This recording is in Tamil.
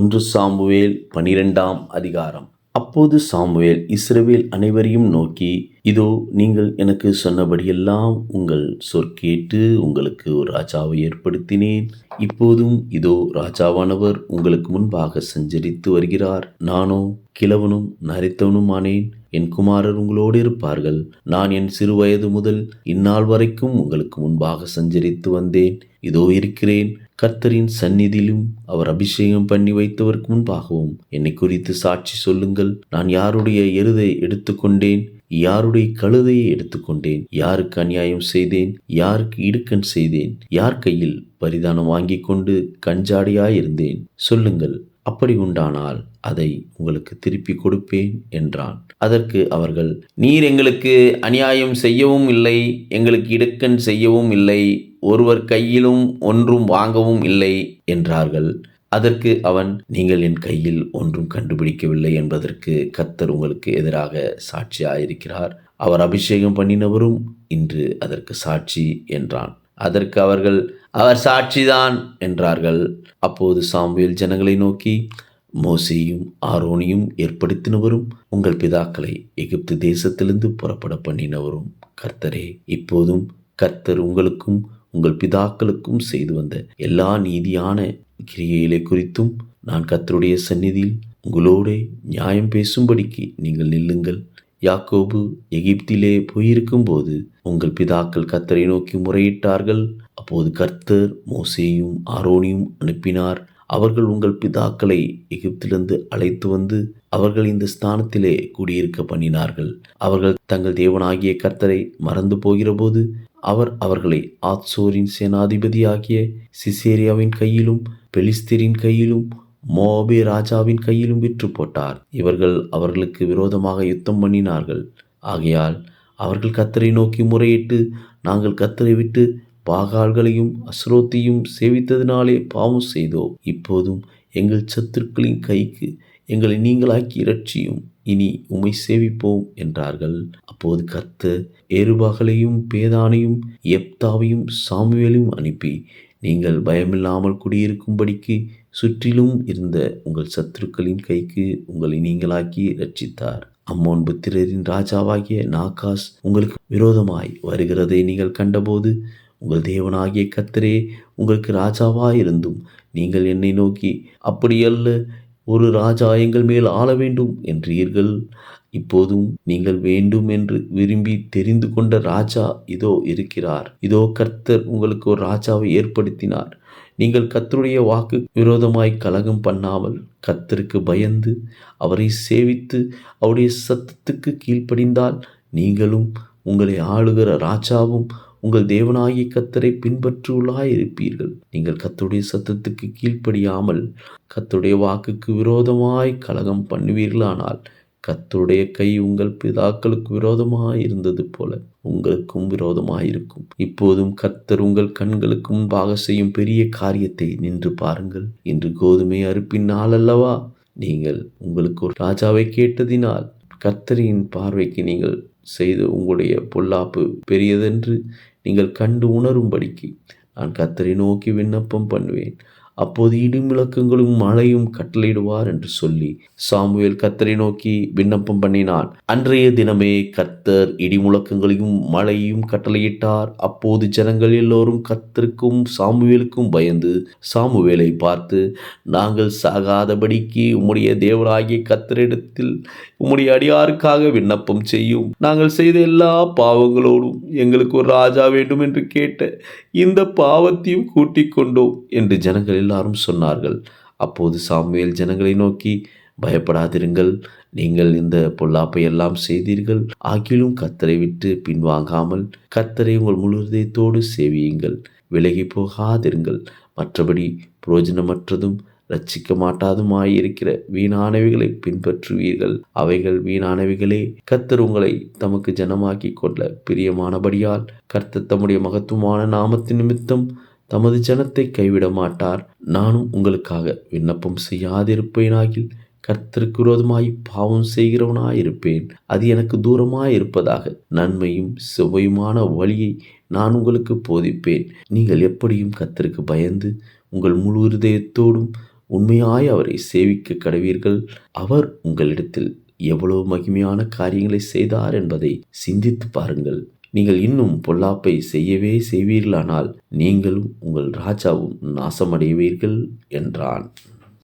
1 சாமுவேல் 12ஆம் அதிகாரம். அப்போது சாமுவேல் இஸ்ரவேல் அனைவரையும் நோக்கி, இதோ நீங்கள் எனக்கு சொன்னபடியெல்லாம் உங்கள் சொற்கேட்டு உங்களுக்கு ஒரு ராஜாவை ஏற்படுத்தினேன். இப்போதும் இதோ ராஜாவானவர் உங்களுக்கு முன்பாக சஞ்சரித்து வருகிறார். நானோ கிழவனும் நரைத்தவனுமானேன். என் குமாரர் உங்களோடு இருப்பார்கள். நான் என் சிறு வயது முதல் இந்நாள் வரைக்கும் உங்களுக்கு முன்பாக சஞ்சரித்து வந்தேன். இதோ இருக்கிறேன். கர்த்தரின் சந்நிதியிலும் அவர் அபிஷேகம் பண்ணி வைத்தவருக்கு முன்பாகவும் என்னை குறித்து சாட்சி சொல்லுங்கள். நான் யாருடைய எருதை எடுத்துக்கொண்டேன், யாருடைய கழுதையை எடுத்துக்கொண்டேன், யாருக்கு அநியாயம் செய்தேன், யாருக்கு இடுக்கண் செய்தேன், யார் கையில் பரிதானம் வாங்கி கொண்டு கஞ்சாடியாயிருந்தேன், சொல்லுங்கள். அப்படி உண்டானால் அதை உங்களுக்கு திருப்பி கொடுப்பேன் என்றான். அதற்கு அவர்கள், நீர் எங்களுக்கு அநியாயம் செய்யவும் இல்லை, எங்களுக்கு இடுக்கண் செய்யவும் இல்லை, ஒருவர் கையிலும் ஒன்றும் வாங்கவும் இல்லை என்றார்கள். அதற்கு அவன், நீங்கள் என் கையில் ஒன்றும் கண்டுபிடிக்கவில்லை என்பதற்கு கர்த்தர் உங்களுக்கு எதிராக சாட்சியாயிருக்கிறார். அவர் அபிஷேகம் பண்ணினவரும் இன்று அதற்கு சாட்சி என்றான். அதற்கு அவர்கள், அவர் சாட்சிதான் என்றார்கள். அப்போது சாமுவேல் ஜனங்களை நோக்கி, மோசேயும் ஆரோனையும் ஏற்படுத்தினவரும் உங்கள் பிதாக்களை எகிப்து தேசத்திலிருந்து புறப்பட பண்ணினவரும் கர்த்தரே. இப்போதும் கர்த்தர் உங்களுக்கும் உங்கள் பிதாக்களுக்கும் செய்து வந்த எல்லா நீதியான கிரியைகளை குறித்தும் நான் கர்த்தருடைய சந்நிதியில் உங்களோட நியாயம் பேசும்படிக்கு நீங்கள் நில்லுங்கள். யாக்கோபு எகிப்திலே போயிருக்கும் போது உங்கள் பிதாக்கள் கர்த்தரை நோக்கி முறையிட்டார்கள். அப்போது கர்த்தர் மோசேயும் ஆரோனையும் அனுப்பினார். அவர்கள் உங்கள் பிதாக்களை எகிப்திலிருந்து அழைத்து வந்து அவர்கள் இந்த ஸ்தானத்திலே குடியிருக்க பண்ணினார்கள். அவர்கள் தங்கள் தேவனாகிய கர்த்தரை மறந்து போகிற போது அவர் அவர்களை ஆத்சோரின் சேனாதிபதியாகிய சிசேரியாவின் கையிலும் பெலிஸ்தரின் கையிலும் மோவாபே ராஜாவின் கையிலும் விற்று போட்டார். இவர்கள் அவர்களுக்கு விரோதமாக யுத்தம் பண்ணினார்கள். ஆகையால் அவர்கள் கர்த்தரை நோக்கி முறையிட்டு, நாங்கள் கர்த்தரை விட்டு பாகால்களையும் அஸ்ரோத்தையும் சேவித்ததினாலே பாவம் செய்தோம். இப்போதும் எங்கள் சத்துருக்களின் கைக்கு எங்களை நீங்களாக்கி இரட்சியும், இனி உம்மை சேவிப்போம் என்றார்கள். அப்போது கர்த்தர் ஏருபாகளையும் பேதானையும் எப்தாவையும் சாமுவேலையும் அனுப்பி, நீங்கள் பயமில்லாமல் குடியிருக்கும்படிக்கு சுற்றிலும் இருந்த உங்கள் சத்துருக்களின் கைக்கு உங்களை நீங்களாக்கி இரட்சித்தார். அம்மோன் புத்திரரின் ராஜாவாகிய நாகாஸ் உங்களுக்கு விரோதமாய் வருகிறதை நீங்கள் கண்டபோது உங்கள் தேவனாகிய கர்த்தரே உங்களுக்கு ராஜாவாயிருந்தும் நீங்கள் என்னை நோக்கி, அப்படியல்ல, ஒரு ராஜா எங்கள் மேல் ஆள வேண்டும் என்றீர்கள். இப்போதும் நீங்கள் வேண்டும் என்று விரும்பி தெரிந்து கொண்ட ராஜா இதோ இருக்கிறார். இதோ கர்த்தர் உங்களுக்கு ஒரு ராஜாவை ஏற்படுத்தினார். நீங்கள் கர்த்தருடைய வாக்கு விரோதமாய் கலகம் பண்ணாமல் கர்த்தருக்கு பயந்து அவரை சேவித்து அவருடைய சத்தத்துக்கு கீழ்ப்படிந்தால் நீங்களும் உங்களை ஆளுகிற ராஜாவும் உங்கள் தேவனாகிய கர்த்தரை பின்பற்றுள்ளாயிருப்பீர்கள். நீங்கள் கர்த்தருடைய சத்தத்துக்கு கீழ்ப்படியாமல் கர்த்தருடைய வாக்குக்கு விரோதமாய் கலகம் பண்ணுவீர்களானால் கர்த்தருடைய கை உங்கள் பிதாக்களுக்கு விரோதமாய் இருந்தது போல உங்களுக்கும் விரோதமாயிருக்கும். இப்போதும் கர்த்தர் உங்கள் கண்களுக்கு முன்பாக செய்யும் பெரிய காரியத்தை நின்று பாருங்கள். இன்று கோதுமை அறுப்பின் நாள் அல்லவா? நீங்கள் உங்களுக்கு ஒரு ராஜாவை கேட்டதினால் கர்த்தரின் பார்வைக்கு நீங்கள் செய்து உங்களுடைய பொல்லாப்பு பெரியதென்று நீங்கள் கண்டு உணரும்படிக்கு நான் கர்த்தரை நோக்கி விண்ணப்பம் பண்ணுவேன். அப்போது இடிமுழக்கங்களும் மழையும் கட்டளையிடுவார் என்று சொல்லி சாமுவேல் கர்த்தரை நோக்கி விண்ணப்பம் பண்ணினான். அன்றைய தினமே கர்த்தர் இடிமுழக்கங்களையும் மழையும் கட்டளையிட்டார். அப்போது ஜனங்கள் எல்லோரும் கர்த்தருக்கும் சாமுவேலுக்கும் பயந்து சாமுவேலை பார்த்து, நாங்கள் சாகாதபடிக்கு உம்முடைய தேவனாகிய கர்த்தரிடத்தில் உம்முடைய அடியாருக்காக விண்ணப்பம் செய்யும். நாங்கள் செய்த எல்லா பாவங்களோடும் எங்களுக்கு ஒரு ராஜா வேண்டும் என்று கேட்ட இந்த பாவத்தையும் கூட்டிக் கொண்டோம் என்று ஜனங்கள் எல்லாரும் சொன்னார்கள். அப்போது சாமுவேல் ஜனங்களை நோக்கி, பயப்படாதிருங்கள், நீங்கள் இந்த பொல்லாப்பை எல்லாம் செய்தீர்கள். ஆகிலும் கர்த்தரை விட்டு பின்வாங்காமல் கர்த்தரை உங்கள் முழு இதயத்தோடு சேவியுங்கள், விலகி போகாதிருங்கள். மற்றபடி புரோஜனமற்றதும் ரட்சிக்க மாட்டாதுமாயிருக்கிற வீணானவைகளை பின்பற்றுவீர்கள். அவைகள் வீணானவைகளே. கர்த்தர் உங்களை தமக்கு ஜனமாக்கி கொள்ள பிரியமானபடியால் கர்த்தர் தம்முடைய மகத்துவமான நாமத்தின் நிமித்தம் தமது ஜனத்தை கைவிட மாட்டார். நானும் உங்களுக்காக விண்ணப்பம் செய்யாதிருப்பேனாகில் கர்த்தருக்கு விரோதமாய் பாவம் செய்கிறவனாயிருப்பேன். அது எனக்கு தூரமாயிருப்பதாக. நன்மையும் செவ்வையுமான வழியை நான் உங்களுக்கு போதிப்பேன். நீங்கள் எப்படியும் கர்த்தருக்கு பயந்து உங்கள் முழு இருதயத்தோடும் உண்மையாய் அவரை சேவிக்க கடவீர்கள். அவர் உங்களிடத்தில் எவ்வளவு மகிமையான காரியங்களை செய்தார் என்பதை சிந்தித்து பாருங்கள். நீங்கள் இன்னும் பொல்லாப்பை செய்வீர்களானால் நீங்களும் உங்கள் ராஜாவும் நாசமடைவீர்கள் என்றான்.